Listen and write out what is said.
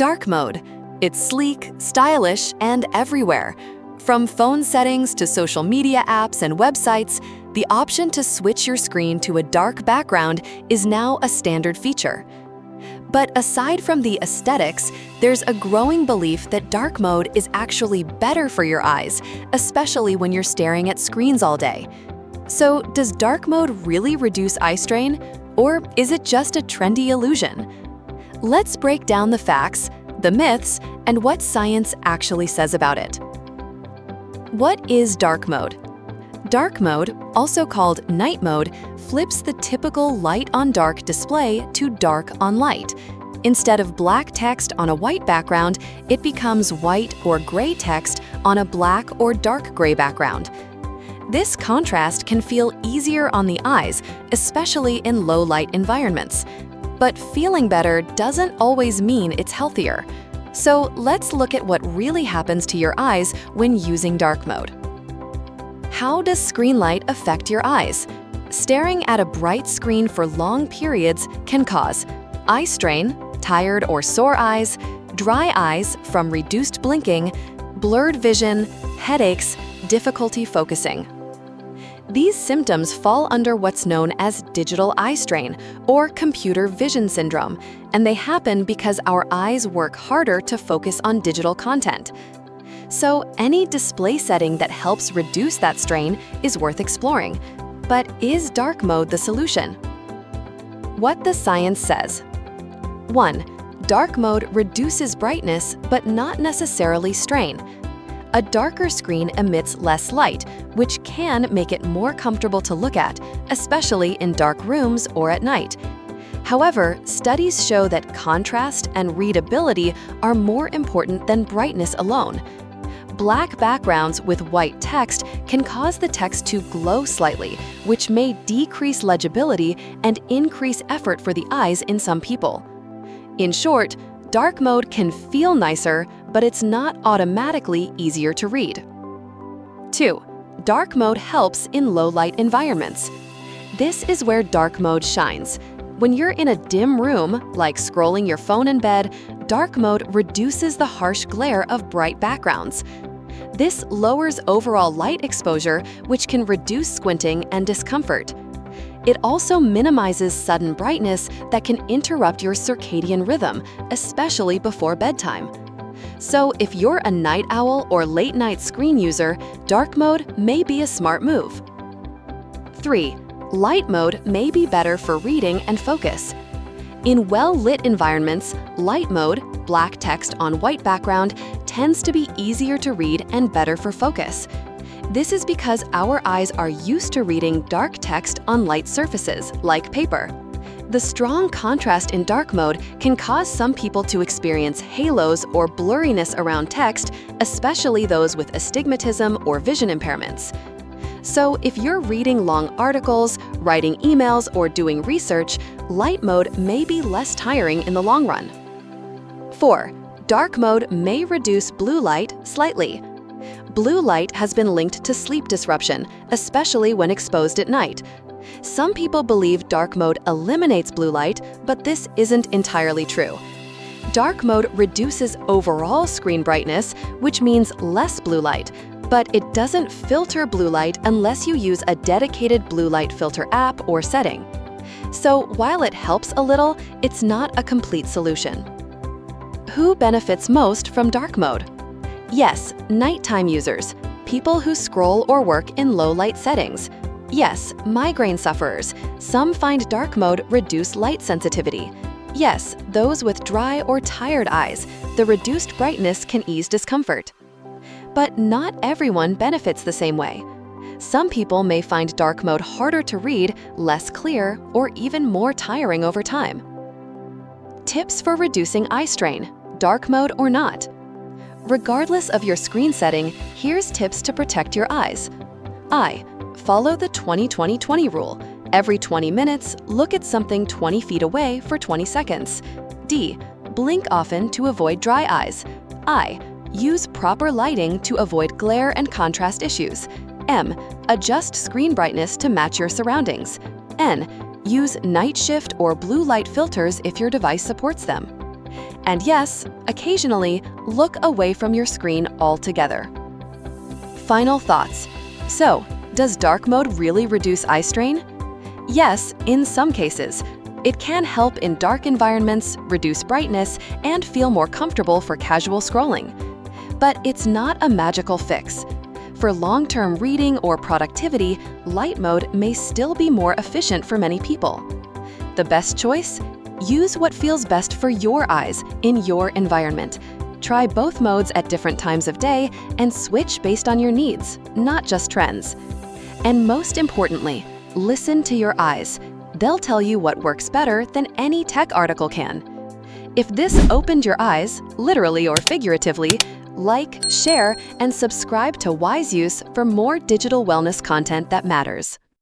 Dark mode. It's sleek, stylish, and everywhere. From phone settings to social media apps and websites, the option to switch your screen to a dark background is now a standard feature. But aside from the aesthetics, there's a growing belief that dark mode is actually better for your eyes, especially when you're staring at screens all day. So, does dark mode really reduce eye strain, or is it just a trendy illusion? Let's break down the facts, the myths, and what science actually says about it. What is dark mode? Dark mode, also called night mode, flips the typical light on dark display to dark on light. Instead of black text on a white background, it becomes white or gray text on a black or dark gray background. This contrast can feel easier on the eyes, especially in low-light environments. But feeling better doesn't always mean it's healthier. So let's look at what really happens to your eyes when using dark mode. How does screen light affect your eyes? Staring at a bright screen for long periods can cause eye strain, tired or sore eyes, dry eyes from reduced blinking, blurred vision, headaches, difficulty focusing. These symptoms fall under what's known as digital eye strain or computer vision syndrome, and they happen because our eyes work harder to focus on digital content. So any display setting that helps reduce that strain is worth exploring. But is dark mode the solution? What the science says. 1. Dark mode reduces brightness, but not necessarily strain. A darker screen emits less light, which can make it more comfortable to look at, especially in dark rooms or at night. However, studies show that contrast and readability are more important than brightness alone. Black backgrounds with white text can cause the text to glow slightly, which may decrease legibility and increase effort for the eyes in some people. In short, dark mode can feel nicer, but it's not automatically easier to read. 2. Dark mode helps in low-light environments. This is where dark mode shines. When you're in a dim room, like scrolling your phone in bed, dark mode reduces the harsh glare of bright backgrounds. This lowers overall light exposure, which can reduce squinting and discomfort. It also minimizes sudden brightness that can interrupt your circadian rhythm, especially before bedtime. So if you're a night owl or late-night screen user, dark mode may be a smart move. 3. Light mode may be better for reading and focus. In well-lit environments, light mode, black text on white background, tends to be easier to read and better for focus. This is because our eyes are used to reading dark text on light surfaces, like paper. The strong contrast in dark mode can cause some people to experience halos or blurriness around text, especially those with astigmatism or vision impairments. So if you're reading long articles, writing emails, or doing research, light mode may be less tiring in the long run. 4. Dark mode may reduce blue light slightly. Blue light has been linked to sleep disruption, especially when exposed at night. Some people believe dark mode eliminates blue light, but this isn't entirely true. Dark mode reduces overall screen brightness, which means less blue light, but it doesn't filter blue light unless you use a dedicated blue light filter app or setting. So while it helps a little, it's not a complete solution. Who benefits most from dark mode? Yes, nighttime users, people who scroll or work in low-light settings. Yes, migraine sufferers. Some find dark mode reduce light sensitivity. Yes, those with dry or tired eyes. The reduced brightness can ease discomfort. But not everyone benefits the same way. Some people may find dark mode harder to read, less clear, or even more tiring over time. Tips for reducing eye strain, dark mode or not. Regardless of your screen setting, here's tips to protect your eyes. Follow the 20-20-20 rule. Every 20 minutes, look at something 20 feet away for 20 seconds. Blink often to avoid dry eyes. Use proper lighting to avoid glare and contrast issues. Adjust screen brightness to match your surroundings. Use night shift or blue light filters if your device supports them. And yes, occasionally, look away from your screen altogether. Final thoughts. So, does dark mode really reduce eye strain? Yes, in some cases. It can help in dark environments, reduce brightness, and feel more comfortable for casual scrolling. But it's not a magical fix. For long-term reading or productivity, light mode may still be more efficient for many people. The best choice? Use what feels best for your eyes in your environment. Try both modes at different times of day and switch based on your needs, not just trends. And most importantly, listen to your eyes. They'll tell you what works better than any tech article can. If this opened your eyes, literally or figuratively, like, share, and subscribe to Wiseuse for more digital wellness content that matters.